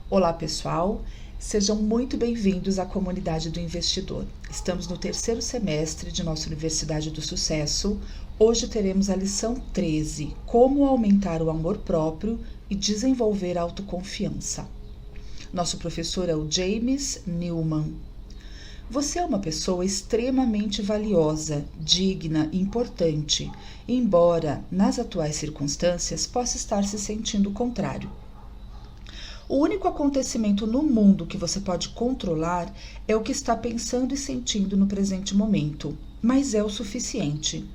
Olá pessoal, sejam muito bem-vindos à comunidade do investidor. Estamos no terceiro semestre de nossa Universidade do Sucesso. Hoje teremos a lição 13, como aumentar o amor próprio e desenvolver a autoconfiança. Nosso professor é o James Newman. Você é uma pessoa extremamente valiosa, digna e importante, embora, nas atuais circunstâncias, possa estar se sentindo o contrário. O único acontecimento no mundo que você pode controlar é o que está pensando e sentindo no presente momento, mas é o suficiente.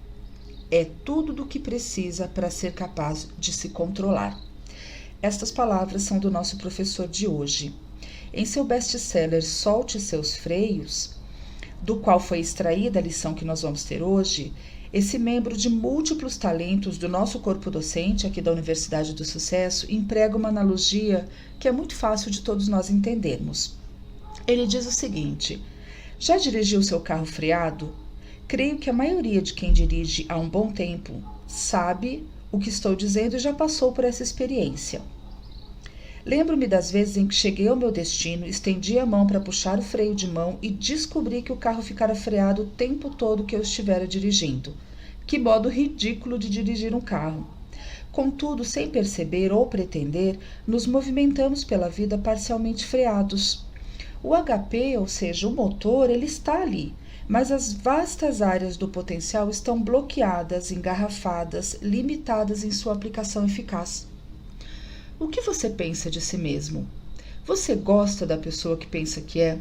É tudo do que precisa para ser capaz de se controlar. Estas palavras são do nosso professor de hoje. Em seu best-seller Solte Seus Freios, do qual foi extraída a lição que nós vamos ter hoje, esse membro de múltiplos talentos do nosso corpo docente aqui da Universidade do Sucesso emprega uma analogia que é muito fácil de todos nós entendermos. Ele diz o seguinte: já dirigiu seu carro freado? Creio que a maioria de quem dirige há um bom tempo sabe o que estou dizendo e já passou por essa experiência. Lembro-me das vezes em que cheguei ao meu destino, estendi a mão para puxar o freio de mão e descobri que o carro ficara freado o tempo todo que eu estivera dirigindo. Que modo ridículo de dirigir um carro! Contudo, sem perceber ou pretender, nos movimentamos pela vida parcialmente freados. O HP, ou seja, o motor, ele está ali, mas as vastas áreas do potencial estão bloqueadas, engarrafadas, limitadas em sua aplicação eficaz. O que você pensa de si mesmo? Você gosta da pessoa que pensa que é?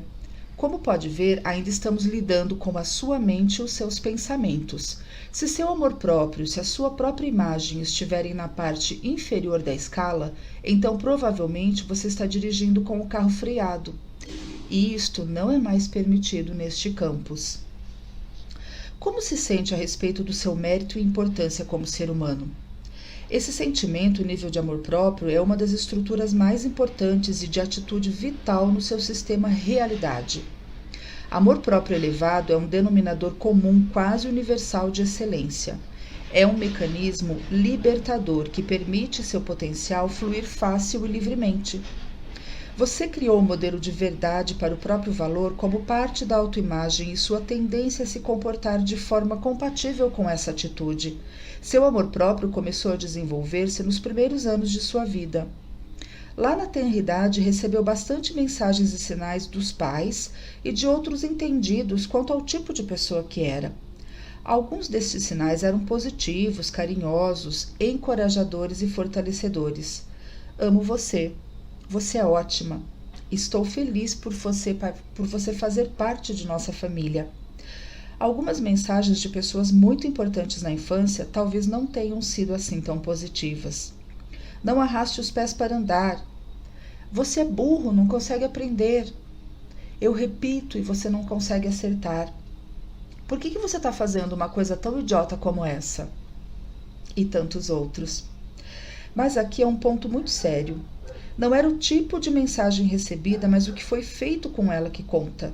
Como pode ver, ainda estamos lidando com a sua mente e os seus pensamentos. Se seu amor próprio, se a sua própria imagem estiverem na parte inferior da escala, então provavelmente você está dirigindo com o carro freado. E isto não é mais permitido neste campus. Como se sente a respeito do seu mérito e importância como ser humano? Esse sentimento, o nível de amor próprio, é uma das estruturas mais importantes e de atitude vital no seu sistema realidade. Amor próprio elevado é um denominador comum quase universal de excelência. É um mecanismo libertador que permite seu potencial fluir fácil e livremente. Você criou o modelo de verdade para o próprio valor como parte da autoimagem e sua tendência a se comportar de forma compatível com essa atitude. Seu amor próprio começou a desenvolver-se nos primeiros anos de sua vida. Lá na tenridade, recebeu bastante mensagens e sinais dos pais e de outros entendidos quanto ao tipo de pessoa que era. Alguns destes sinais eram positivos, carinhosos, encorajadores e fortalecedores. Amo você. Você é ótima. Estou feliz por você fazer parte de nossa família. Algumas mensagens de pessoas muito importantes na infância talvez não tenham sido assim tão positivas. Não arraste os pés para andar. Você é burro, não consegue aprender. Eu repito e você não consegue acertar. Por que você está fazendo uma coisa tão idiota como essa? E tantos outros. Mas aqui é um ponto muito sério. Não era o tipo de mensagem recebida, mas o que foi feito com ela que conta.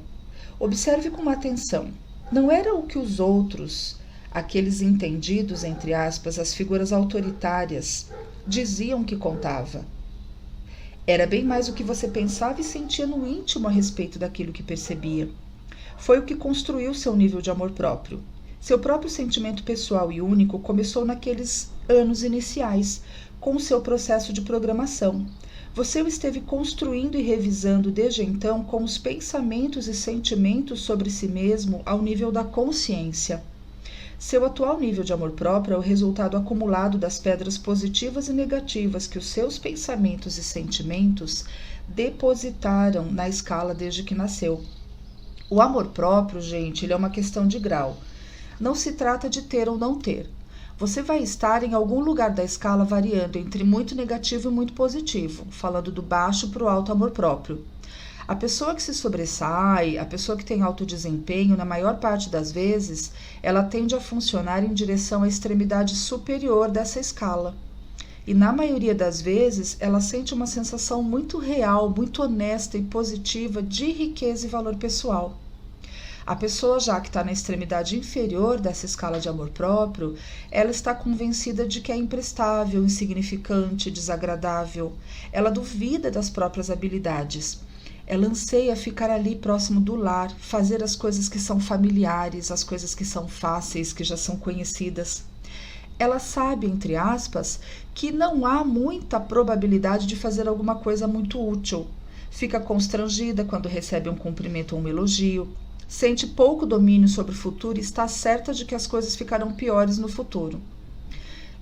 Observe com atenção. Não era o que os outros, aqueles entendidos, entre aspas, as figuras autoritárias, diziam que contava. Era bem mais o que você pensava e sentia no íntimo a respeito daquilo que percebia. Foi o que construiu seu nível de amor próprio. Seu próprio sentimento pessoal e único começou naqueles anos iniciais, com o seu processo de programação. Você o esteve construindo e revisando desde então com os pensamentos e sentimentos sobre si mesmo ao nível da consciência. Seu atual nível de amor próprio é o resultado acumulado das pedras positivas e negativas que os seus pensamentos e sentimentos depositaram na escala desde que nasceu. O amor próprio, gente, ele é uma questão de grau. Não se trata de ter ou não ter. Você vai estar em algum lugar da escala variando entre muito negativo e muito positivo, falando do baixo para o alto amor próprio. A pessoa que se sobressai, a pessoa que tem alto desempenho, na maior parte das vezes, ela tende a funcionar em direção à extremidade superior dessa escala. E na maioria das vezes, ela sente uma sensação muito real, muito honesta e positiva de riqueza e valor pessoal. A pessoa já que está na extremidade inferior dessa escala de amor próprio, ela está convencida de que é imprestável, insignificante, desagradável. Ela duvida das próprias habilidades. Ela anseia ficar ali próximo do lar, fazer as coisas que são familiares, as coisas que são fáceis, que já são conhecidas. Ela sabe, entre aspas, que não há muita probabilidade de fazer alguma coisa muito útil. Fica constrangida quando recebe um cumprimento ou um elogio. Sente pouco domínio sobre o futuro e está certa de que as coisas ficarão piores no futuro.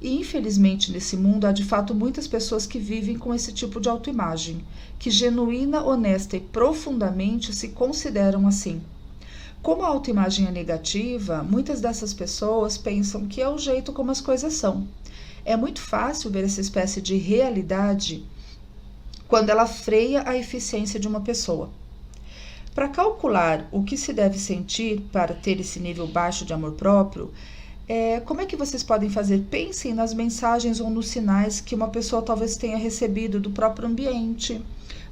E infelizmente nesse mundo há de fato muitas pessoas que vivem com esse tipo de autoimagem, que genuína, honesta e profundamente se consideram assim. Como a autoimagem é negativa, muitas dessas pessoas pensam que é o jeito como as coisas são. É muito fácil ver essa espécie de realidade quando ela freia a eficiência de uma pessoa. Para calcular o que se deve sentir para ter esse nível baixo de amor próprio, como é que vocês podem fazer? Pensem nas mensagens ou nos sinais que uma pessoa talvez tenha recebido do próprio ambiente,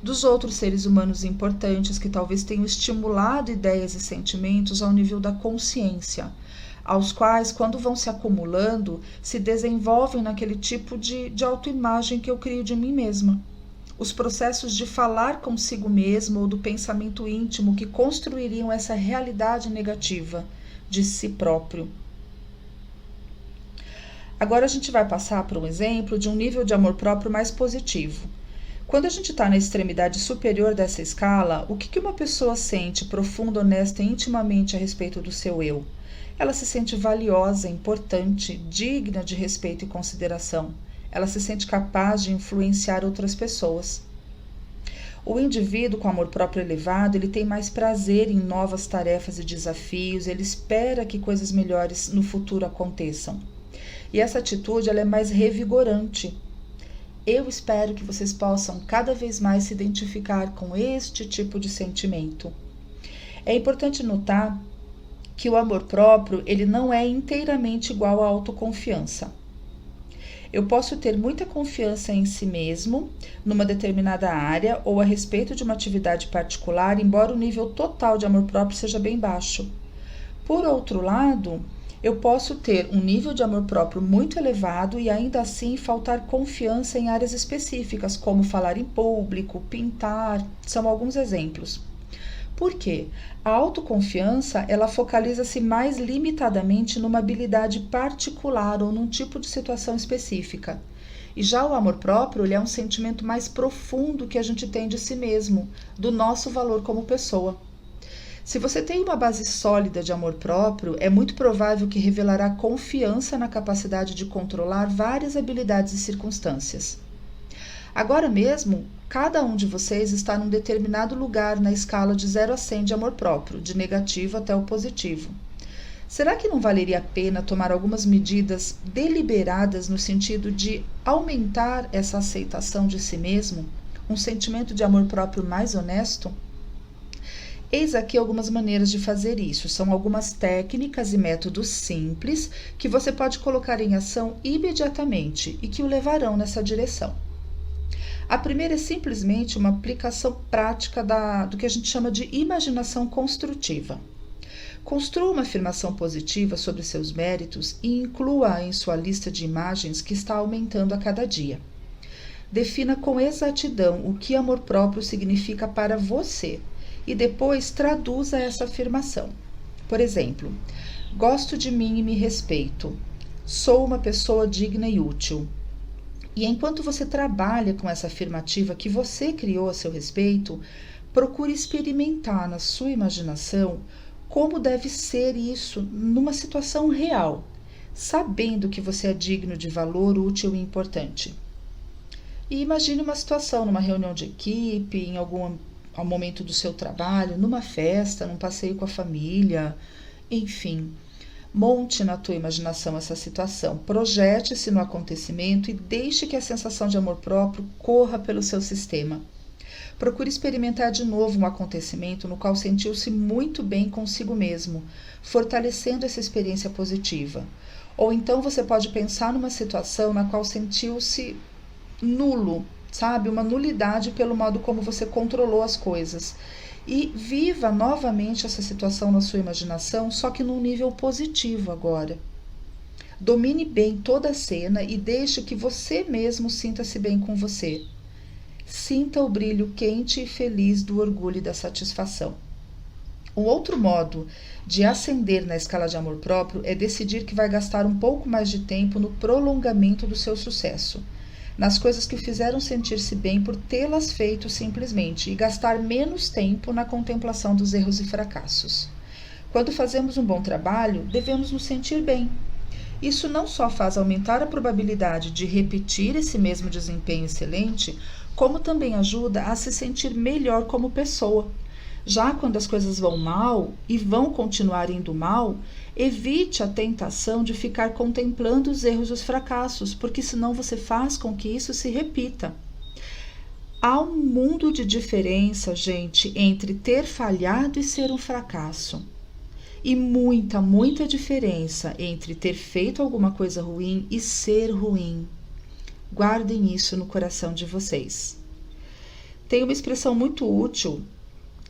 dos outros seres humanos importantes que talvez tenham estimulado ideias e sentimentos ao nível da consciência, aos quais, quando vão se acumulando, se desenvolvem naquele tipo de autoimagem que eu crio de mim mesma. Os processos de falar consigo mesmo ou do pensamento íntimo que construiriam essa realidade negativa de si próprio. Agora a gente vai passar por um exemplo de um nível de amor próprio mais positivo. Quando a gente está na extremidade superior dessa escala, o que uma pessoa sente profunda, honesta e intimamente a respeito do seu eu? Ela se sente valiosa, importante, digna de respeito e consideração. Ela se sente capaz de influenciar outras pessoas. O indivíduo com amor próprio elevado, ele tem mais prazer em novas tarefas e desafios, ele espera que coisas melhores no futuro aconteçam. E essa atitude ela é mais revigorante. Eu espero que vocês possam cada vez mais se identificar com este tipo de sentimento. É importante notar que o amor próprio ele não é inteiramente igual à autoconfiança. Eu posso ter muita confiança em si mesmo, numa determinada área ou a respeito de uma atividade particular, embora o nível total de amor próprio seja bem baixo. Por outro lado, eu posso ter um nível de amor próprio muito elevado e ainda assim faltar confiança em áreas específicas, como falar em público, pintar, são alguns exemplos. Por quê? A autoconfiança, ela focaliza-se mais limitadamente numa habilidade particular ou num tipo de situação específica. E já o amor próprio, ele é um sentimento mais profundo que a gente tem de si mesmo, do nosso valor como pessoa. Se você tem uma base sólida de amor próprio, é muito provável que revelará confiança na capacidade de controlar várias habilidades e circunstâncias. Agora mesmo, cada um de vocês está num determinado lugar na escala de 0 a 100 de amor próprio, de negativo até o positivo. Será que não valeria a pena tomar algumas medidas deliberadas no sentido de aumentar essa aceitação de si mesmo, um sentimento de amor próprio mais honesto? Eis aqui algumas maneiras de fazer isso. São algumas técnicas e métodos simples que você pode colocar em ação imediatamente e que o levarão nessa direção. A primeira é simplesmente uma aplicação prática do que a gente chama de imaginação construtiva. Construa uma afirmação positiva sobre seus méritos e inclua-a em sua lista de imagens que está aumentando a cada dia. Defina com exatidão o que amor próprio significa para você e depois traduza essa afirmação. Por exemplo, gosto de mim e me respeito. Sou uma pessoa digna e útil. E enquanto você trabalha com essa afirmativa que você criou a seu respeito, procure experimentar na sua imaginação como deve ser isso numa situação real, sabendo que você é digno de valor, útil e importante. E imagine uma situação numa reunião de equipe, em algum momento do seu trabalho, numa festa, num passeio com a família, enfim. Monte na tua imaginação essa situação, projete-se no acontecimento e deixe que a sensação de amor próprio corra pelo seu sistema. Procure experimentar de novo um acontecimento no qual sentiu-se muito bem consigo mesmo, fortalecendo essa experiência positiva. Ou então você pode pensar numa situação na qual sentiu-se nulo, sabe? Uma nulidade pelo modo como você controlou as coisas. E viva novamente essa situação na sua imaginação, só que num nível positivo agora. Domine bem toda a cena e deixe que você mesmo sinta-se bem com você. Sinta o brilho quente e feliz do orgulho e da satisfação. Um outro modo de ascender na escala de amor próprio é decidir que vai gastar um pouco mais de tempo no prolongamento do seu sucesso, nas coisas que o fizeram sentir-se bem por tê-las feito simplesmente, e gastar menos tempo na contemplação dos erros e fracassos. Quando fazemos um bom trabalho, devemos nos sentir bem. Isso não só faz aumentar a probabilidade de repetir esse mesmo desempenho excelente, como também ajuda a se sentir melhor como pessoa. Já quando as coisas vão mal e vão continuar indo mal, evite a tentação de ficar contemplando os erros e os fracassos, porque senão você faz com que isso se repita. Há um mundo de diferença, gente, entre ter falhado e ser um fracasso. E muita diferença entre ter feito alguma coisa ruim e ser ruim. Guardem isso no coração de vocês. Tem uma expressão muito útil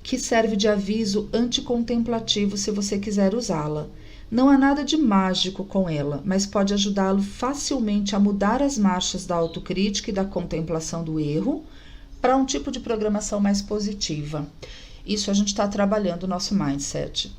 que serve de aviso anticontemplativo se você quiser usá-la. Não há nada de mágico com ela, mas pode ajudá-lo facilmente a mudar as marchas da autocrítica e da contemplação do erro para um tipo de programação mais positiva. Isso a gente está trabalhando o nosso mindset.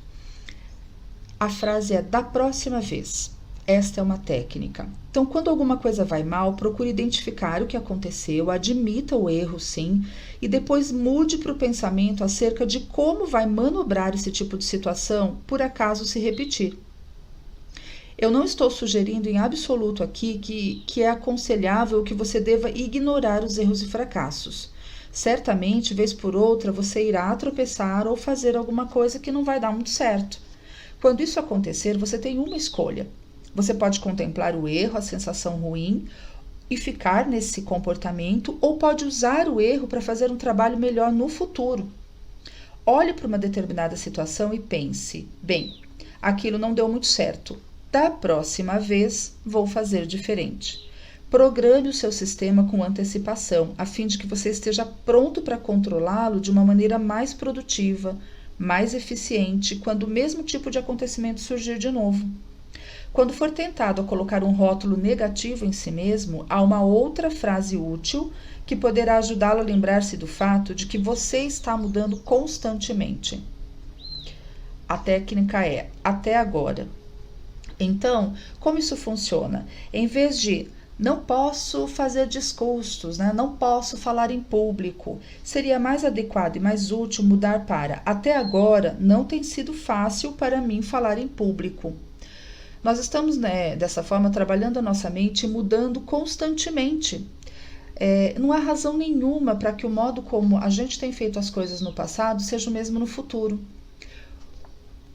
A frase é da próxima vez. Esta é uma técnica. Então, quando alguma coisa vai mal, procure identificar o que aconteceu, admita o erro, sim, e depois mude para o pensamento acerca de como vai manobrar esse tipo de situação por acaso se repetir. Eu não estou sugerindo em absoluto aqui que é aconselhável que você deva ignorar os erros e fracassos. Certamente, vez por outra, você irá tropeçar ou fazer alguma coisa que não vai dar muito certo. Quando isso acontecer, você tem uma escolha. Você pode contemplar o erro, a sensação ruim e ficar nesse comportamento, ou pode usar o erro para fazer um trabalho melhor no futuro. Olhe para uma determinada situação e pense: bem, aquilo não deu muito certo. Da próxima vez, vou fazer diferente. Programe o seu sistema com antecipação, a fim de que você esteja pronto para controlá-lo de uma maneira mais produtiva, mais eficiente, quando o mesmo tipo de acontecimento surgir de novo. Quando for tentado a colocar um rótulo negativo em si mesmo, há uma outra frase útil que poderá ajudá-lo a lembrar-se do fato de que você está mudando constantemente. A técnica é até agora. Então, como isso funciona? Em vez de não posso fazer discursos, não posso falar em público, seria mais adequado e mais útil mudar para até agora não tem sido fácil para mim falar em público. Nós estamos, dessa forma, trabalhando a nossa mente e mudando constantemente. Não há razão nenhuma para que o modo como a gente tem feito as coisas no passado seja o mesmo no futuro.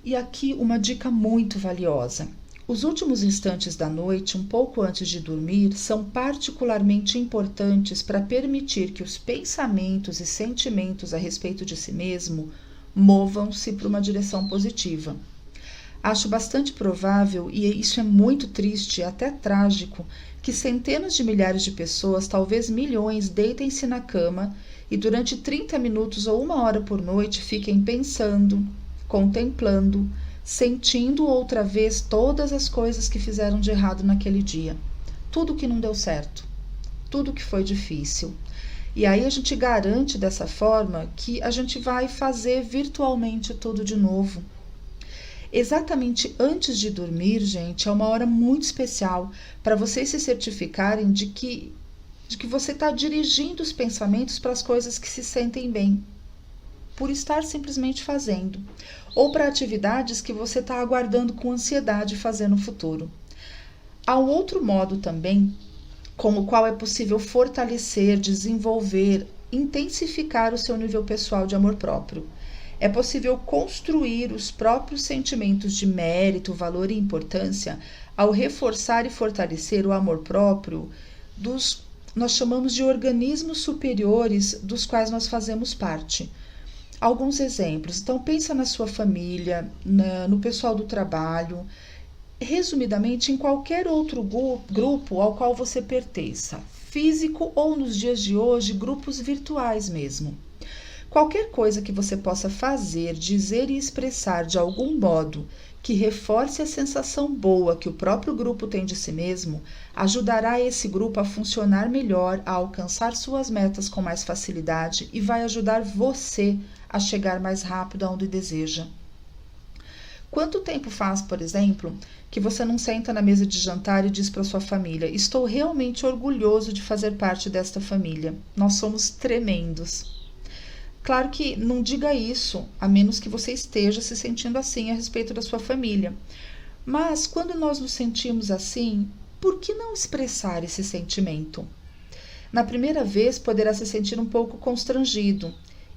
E aqui uma dica muito valiosa. Os últimos instantes da noite, um pouco antes de dormir, são particularmente importantes para permitir que os pensamentos e sentimentos a respeito de si mesmo movam-se para uma direção positiva. Acho bastante provável, e isso é muito triste, até trágico, que centenas de milhares de pessoas, talvez milhões, deitem-se na cama e durante 30 minutos ou 1 hora por noite fiquem pensando, contemplando, sentindo outra vez todas as coisas que fizeram de errado naquele dia. Tudo que não deu certo, tudo que foi difícil. E aí a gente garante dessa forma que a gente vai fazer virtualmente tudo de novo. Exatamente antes de dormir, gente, é uma hora muito especial para vocês se certificarem de que você está dirigindo os pensamentos para as coisas que se sentem bem, por estar simplesmente fazendo, ou para atividades que você está aguardando com ansiedade fazer no futuro. Há um outro modo também, com o qual é possível fortalecer, desenvolver, intensificar o seu nível pessoal de amor próprio. É possível construir os próprios sentimentos de mérito, valor e importância ao reforçar e fortalecer o amor próprio nós chamamos de organismos superiores dos quais nós fazemos parte. Alguns exemplos. Então, pensa na sua família, no pessoal do trabalho, resumidamente, em qualquer outro grupo ao qual você pertença. físico ou, nos dias de hoje, grupos virtuais mesmo. Qualquer coisa que você possa fazer, dizer e expressar de algum modo que reforce a sensação boa que o próprio grupo tem de si mesmo, ajudará esse grupo a funcionar melhor, a alcançar suas metas com mais facilidade e vai ajudar você a chegar mais rápido aonde deseja. Quanto tempo faz, por exemplo, que você não senta na mesa de jantar e diz para sua família: estou realmente orgulhoso de fazer parte desta família, nós somos tremendos. Claro que não diga isso, a menos que você esteja se sentindo assim a respeito da sua família. Mas quando nós nos sentimos assim, por que não expressar esse sentimento? Na primeira vez poderá se sentir um pouco constrangido.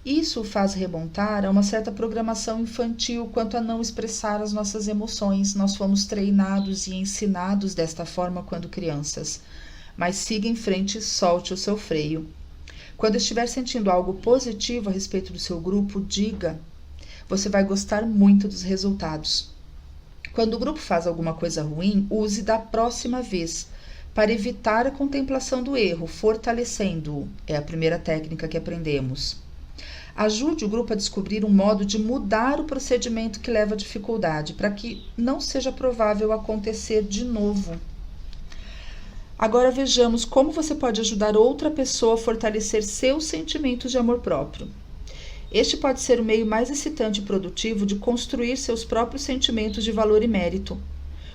Isso o faz remontar a uma certa programação infantil quanto a não expressar as nossas emoções. Nós fomos treinados e ensinados desta forma quando crianças. Mas siga em frente e solte o seu freio. Quando estiver sentindo algo positivo a respeito do seu grupo, diga. Você vai gostar muito dos resultados. Quando o grupo faz alguma coisa ruim, use da próxima vez, para evitar a contemplação do erro, fortalecendo-o. É a primeira técnica que aprendemos. Ajude o grupo a descobrir um modo de mudar o procedimento que leva à dificuldade, para que não seja provável acontecer de novo. Agora vejamos como você pode ajudar outra pessoa a fortalecer seus sentimentos de amor próprio. Este pode ser o meio mais excitante e produtivo de construir seus próprios sentimentos de valor e mérito.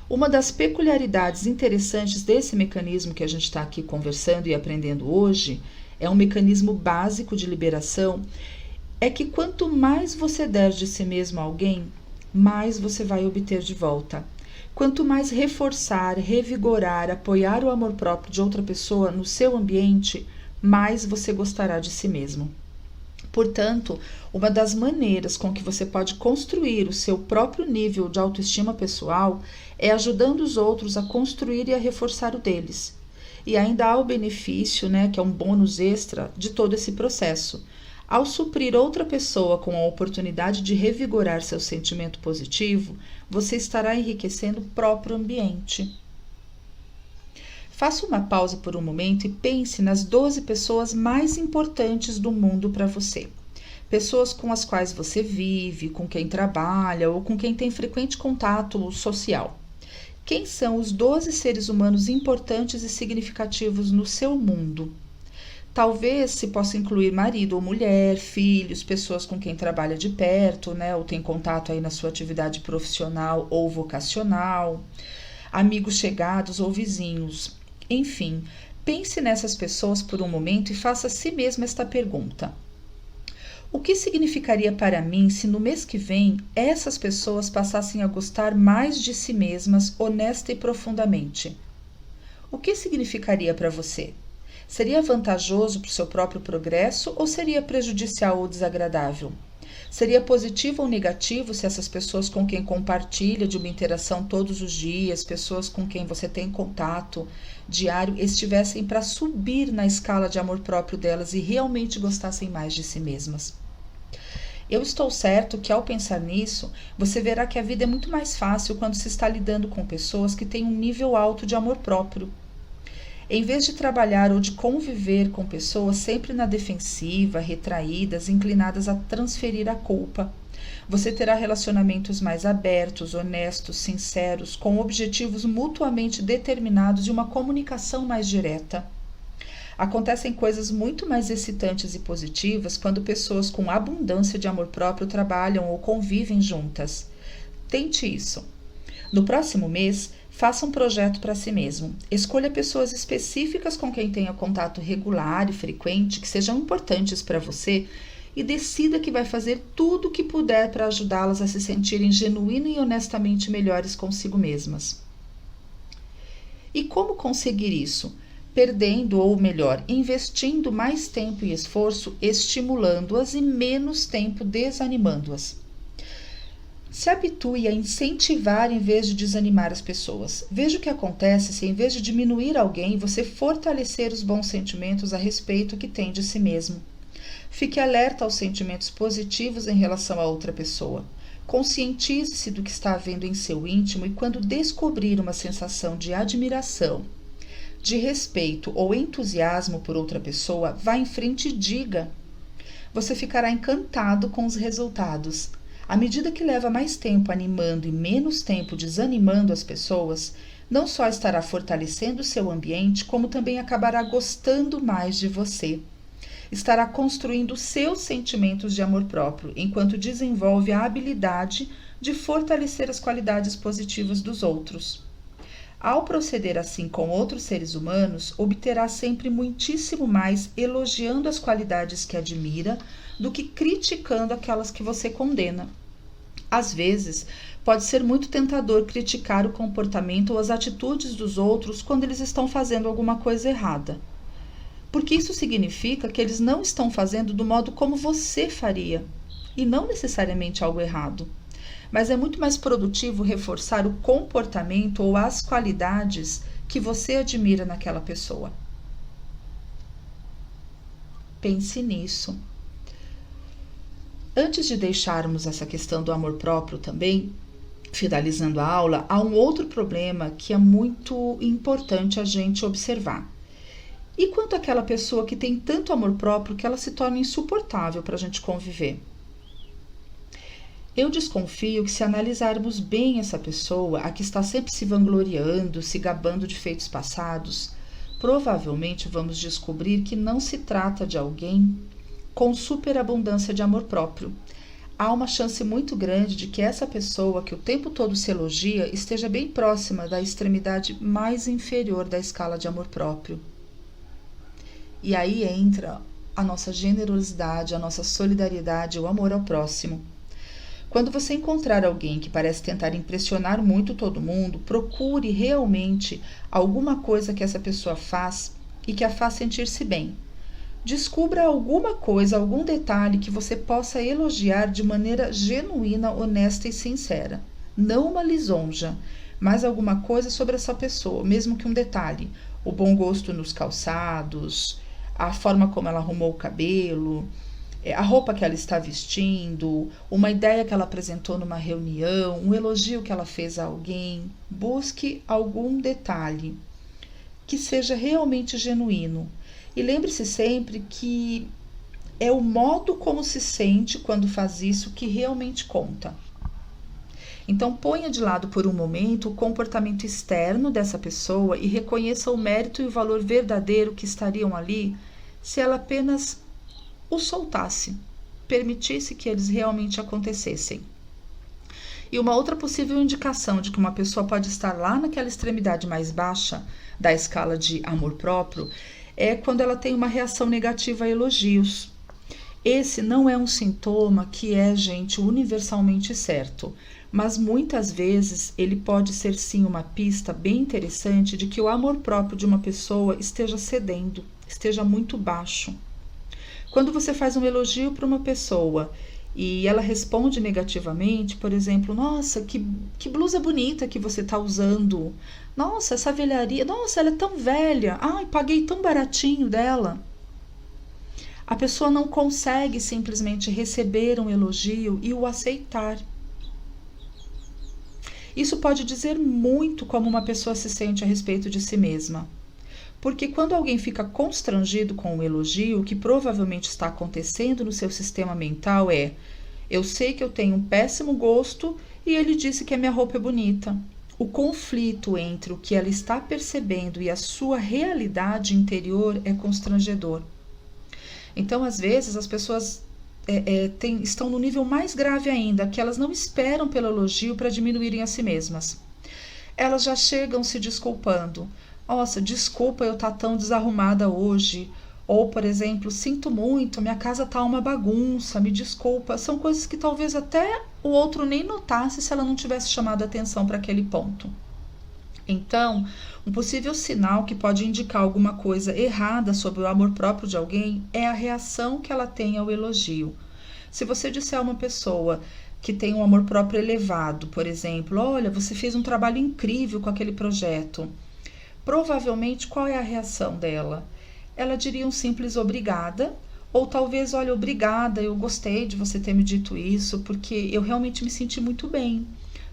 Uma das peculiaridades interessantes desse mecanismo que a gente está aqui conversando e aprendendo hoje, é um mecanismo básico de liberação, é que quanto mais você der de si mesmo a alguém, mais você vai obter de volta. Quanto mais reforçar, revigorar, apoiar o amor próprio de outra pessoa no seu ambiente, mais você gostará de si mesmo. Portanto, uma das maneiras com que você pode construir o seu próprio nível de autoestima pessoal é ajudando os outros a construir e a reforçar o deles. E ainda há o benefício, que é um bônus extra de todo esse processo. Ao suprir outra pessoa com a oportunidade de revigorar seu sentimento positivo, você estará enriquecendo o próprio ambiente. Faça uma pausa por um momento e pense nas 12 pessoas mais importantes do mundo para você. Pessoas com as quais você vive, com quem trabalha ou com quem tem frequente contato social. Quem são os 12 seres humanos importantes e significativos no seu mundo? Talvez se possa incluir marido ou mulher, filhos, pessoas com quem trabalha de perto, ou tem contato aí na sua atividade profissional ou vocacional, amigos chegados ou vizinhos. Enfim, pense nessas pessoas por um momento e faça a si mesmo esta pergunta. O que significaria para mim se no mês que vem essas pessoas passassem a gostar mais de si mesmas, honesta e profundamente? O que significaria para você? Seria vantajoso para o seu próprio progresso ou seria prejudicial ou desagradável? Seria positivo ou negativo se essas pessoas com quem compartilha de uma interação todos os dias, pessoas com quem você tem contato diário, estivessem para subir na escala de amor próprio delas e realmente gostassem mais de si mesmas? Eu estou certo que ao pensar nisso, você verá que a vida é muito mais fácil quando se está lidando com pessoas que têm um nível alto de amor próprio. Em vez de trabalhar ou de conviver com pessoas sempre na defensiva, retraídas, inclinadas a transferir a culpa, você terá relacionamentos mais abertos, honestos, sinceros, com objetivos mutuamente determinados e uma comunicação mais direta. Acontecem coisas muito mais excitantes e positivas quando pessoas com abundância de amor próprio trabalham ou convivem juntas. Tente isso. No próximo mês, faça um projeto para si mesmo. Escolha pessoas específicas com quem tenha contato regular e frequente, que sejam importantes para você, e decida que vai fazer tudo o que puder para ajudá-las a se sentirem genuína e honestamente melhores consigo mesmas. E como conseguir isso? Perdendo, ou melhor, investindo mais tempo e esforço, estimulando-as e menos tempo desanimando-as. Se habitue a incentivar em vez de desanimar as pessoas. Veja o que acontece se, em vez de diminuir alguém, você fortalecer os bons sentimentos a respeito que tem de si mesmo. Fique alerta aos sentimentos positivos em relação a outra pessoa. Conscientize-se do que está havendo em seu íntimo e, quando descobrir uma sensação de admiração, de respeito ou entusiasmo por outra pessoa, vá em frente e diga. Você ficará encantado com os resultados. À medida que leva mais tempo animando e menos tempo desanimando as pessoas, não só estará fortalecendo o seu ambiente, como também acabará gostando mais de você. Estará construindo seus sentimentos de amor próprio, enquanto desenvolve a habilidade de fortalecer as qualidades positivas dos outros. Ao proceder assim com outros seres humanos, obterá sempre muitíssimo mais elogiando as qualidades que admira do que criticando aquelas que você condena. Às vezes, pode ser muito tentador criticar o comportamento ou as atitudes dos outros quando eles estão fazendo alguma coisa errada, porque isso significa que eles não estão fazendo do modo como você faria, e não necessariamente algo errado. Mas é muito mais produtivo reforçar o comportamento ou as qualidades que você admira naquela pessoa. Pense nisso. Antes de deixarmos essa questão do amor próprio também, finalizando a aula, há um outro problema que é muito importante a gente observar. E quanto àquela pessoa que tem tanto amor próprio que ela se torna insuportável para a gente conviver? Eu desconfio que, se analisarmos bem essa pessoa, a que está sempre se vangloriando, se gabando de feitos passados, provavelmente vamos descobrir que não se trata de alguém com superabundância de amor próprio. Há uma chance muito grande de que essa pessoa, que o tempo todo se elogia, esteja bem próxima da extremidade mais inferior da escala de amor próprio. E aí entra a nossa generosidade, a nossa solidariedade, o amor ao próximo. Quando você encontrar alguém que parece tentar impressionar muito todo mundo, procure realmente alguma coisa que essa pessoa faz e que a faz sentir-se bem. Descubra alguma coisa, algum detalhe que você possa elogiar de maneira genuína, honesta e sincera. Não uma lisonja, mas alguma coisa sobre essa pessoa, mesmo que um detalhe. O bom gosto nos calçados, a forma como ela arrumou o cabelo, a roupa que ela está vestindo, uma ideia que ela apresentou numa reunião, um elogio que ela fez a alguém. Busque algum detalhe que seja realmente genuíno. E lembre-se sempre que é o modo como se sente quando faz isso que realmente conta. Então, ponha de lado por um momento o comportamento externo dessa pessoa e reconheça o mérito e o valor verdadeiro que estariam ali se ela apenas o soltasse, permitisse que eles realmente acontecessem. E uma outra possível indicação de que uma pessoa pode estar lá naquela extremidade mais baixa da escala de amor próprio é quando ela tem uma reação negativa a elogios. Esse não é um sintoma que é, gente, universalmente certo, mas muitas vezes ele pode ser sim uma pista bem interessante de que o amor próprio de uma pessoa esteja cedendo, esteja muito baixo. Quando você faz um elogio para uma pessoa e ela responde negativamente, por exemplo, nossa, que blusa bonita que você está usando. Nossa, essa velharia, nossa, ela é tão velha. Ai, paguei tão baratinho dela. A pessoa não consegue simplesmente receber um elogio e o aceitar. Isso pode dizer muito como uma pessoa se sente a respeito de si mesma. Porque quando alguém fica constrangido com o elogio, o que provavelmente está acontecendo no seu sistema mental é: eu sei que eu tenho um péssimo gosto e ele disse que a minha roupa é bonita. O conflito entre o que ela está percebendo e a sua realidade interior é constrangedor. Então, às vezes, as pessoas estão no nível mais grave ainda, que elas não esperam pelo elogio para diminuírem a si mesmas. Elas já chegam se desculpando. Nossa, desculpa eu estar tão desarrumada hoje. Ou, por exemplo, sinto muito, minha casa está uma bagunça, me desculpa. São coisas que talvez até o outro nem notasse se ela não tivesse chamado a atenção para aquele ponto. Então, um possível sinal que pode indicar alguma coisa errada sobre o amor próprio de alguém é a reação que ela tem ao elogio. Se você disser a uma pessoa que tem um amor próprio elevado, por exemplo, olha, você fez um trabalho incrível com aquele projeto, provavelmente qual é a reação dela? Ela diria um simples obrigada, ou talvez, olha, obrigada, eu gostei de você ter me dito isso, porque eu realmente me senti muito bem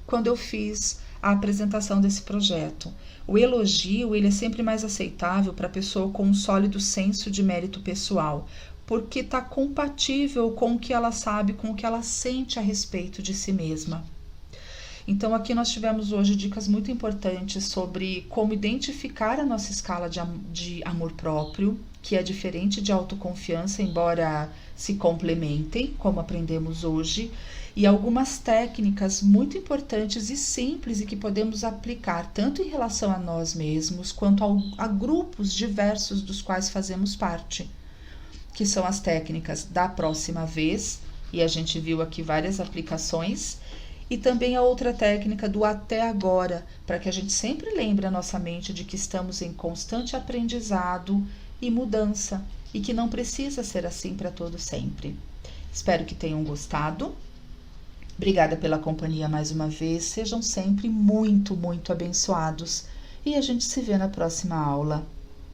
quando eu fiz a apresentação desse projeto. O elogio, ele é sempre mais aceitável para a pessoa com um sólido senso de mérito pessoal, porque está compatível com o que ela sabe, com o que ela sente a respeito de si mesma. Então, aqui nós tivemos hoje dicas muito importantes sobre como identificar a nossa escala de amor próprio, que é diferente de autoconfiança, embora se complementem, como aprendemos hoje, e algumas técnicas muito importantes e simples e que podemos aplicar tanto em relação a nós mesmos, quanto a grupos diversos dos quais fazemos parte, que são as técnicas da próxima vez, e a gente viu aqui várias aplicações, e também a outra técnica do até agora, para que a gente sempre lembre a nossa mente de que estamos em constante aprendizado e mudança, e que não precisa ser assim para todo sempre. Espero que tenham gostado. Obrigada pela companhia mais uma vez, sejam sempre muito, muito abençoados, e a gente se vê na próxima aula.